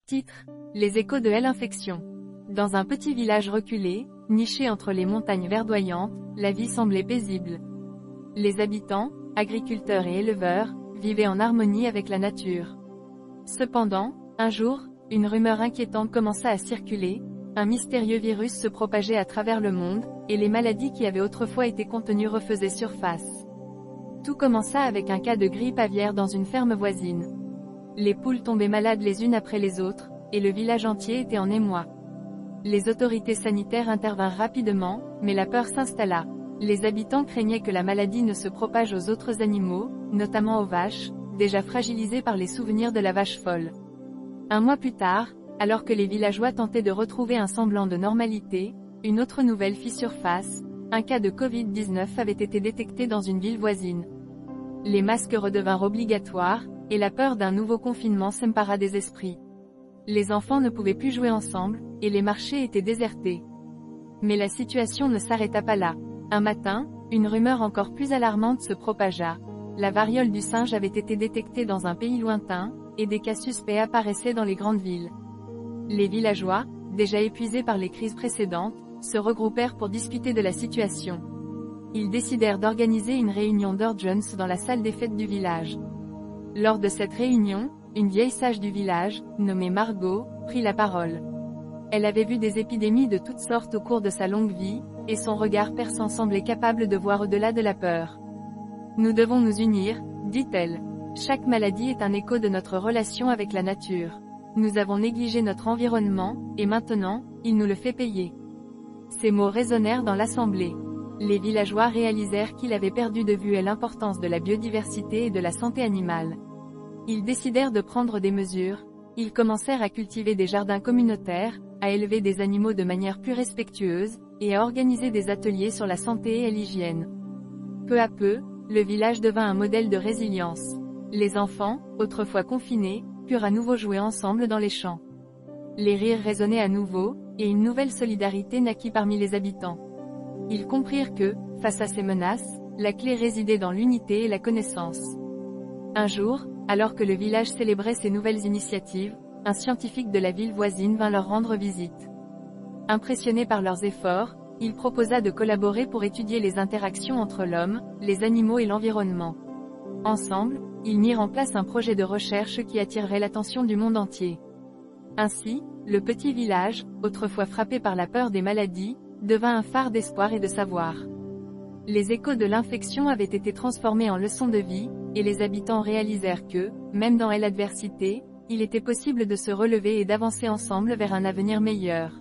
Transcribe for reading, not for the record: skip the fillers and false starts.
Titre: Les échos de l'infection. Dans un petit village reculé, niché entre les montagnes verdoyantes, la vie semblait paisible. Les habitants, agriculteurs et éleveurs, vivaient en harmonie avec la nature. Cependant, un jour, une rumeur inquiétante commença à circuler, un mystérieux virus se propageait à travers le monde, et les maladies qui avaient autrefois été contenues refaisaient surface. Tout commença avec un cas de grippe aviaire dans une ferme voisine. Les poules tombaient malades les unes après les autres, et le village entier était en émoi. Les autorités sanitaires intervinrent rapidement, mais la peur s'installa. Les habitants craignaient que la maladie ne se propage aux autres animaux, notamment aux vaches, déjà fragilisées par les souvenirs de la vache folle. Un mois plus tard, alors que les villageois tentaient de retrouver un semblant de normalité, une autre nouvelle fit surface, un cas de Covid-19 avait été détecté dans une ville voisine. Les masques redevinrent obligatoires, et la peur d'un nouveau confinement s'empara des esprits. Les enfants ne pouvaient plus jouer ensemble, et les marchés étaient désertés. Mais la situation ne s'arrêta pas là. Un matin, une rumeur encore plus alarmante se propagea. La variole du singe avait été détectée dans un pays lointain, et des cas suspects apparaissaient dans les grandes villes. Les villageois, déjà épuisés par les crises précédentes, se regroupèrent pour discuter de la situation. Ils décidèrent d'organiser une réunion d'urgence dans la salle des fêtes du village. Lors de cette réunion, une vieille sage du village, nommée Margot, prit la parole. Elle avait vu des épidémies de toutes sortes au cours de sa longue vie, et son regard perçant semblait capable de voir au-delà de la peur. « Nous devons nous unir, dit-elle. Chaque maladie est un écho de notre relation avec la nature. Nous avons négligé notre environnement, et maintenant, il nous le fait payer. » Ces mots résonnèrent dans l'assemblée. Les villageois réalisèrent qu'ils avaient perdu de vue l'importance de la biodiversité et de la santé animale. Ils décidèrent de prendre des mesures, ils commencèrent à cultiver des jardins communautaires, à élever des animaux de manière plus respectueuse, et à organiser des ateliers sur la santé et l'hygiène. Peu à peu, le village devint un modèle de résilience. Les enfants, autrefois confinés, purent à nouveau jouer ensemble dans les champs. Les rires résonnaient à nouveau, et une nouvelle solidarité naquit parmi les habitants. Ils comprirent que, face à ces menaces, la clé résidait dans l'unité et la connaissance. Un jour, alors que le village célébrait ces nouvelles initiatives, un scientifique de la ville voisine vint leur rendre visite. Impressionné par leurs efforts, il proposa de collaborer pour étudier les interactions entre l'homme, les animaux et l'environnement. Ensemble, ils mirent en place un projet de recherche qui attirerait l'attention du monde entier. Ainsi, le petit village, autrefois frappé par la peur des maladies, devint un phare d'espoir et de savoir. Les échos de l'infection avaient été transformés en leçons de vie, et les habitants réalisèrent que, même dans l'adversité, il était possible de se relever et d'avancer ensemble vers un avenir meilleur.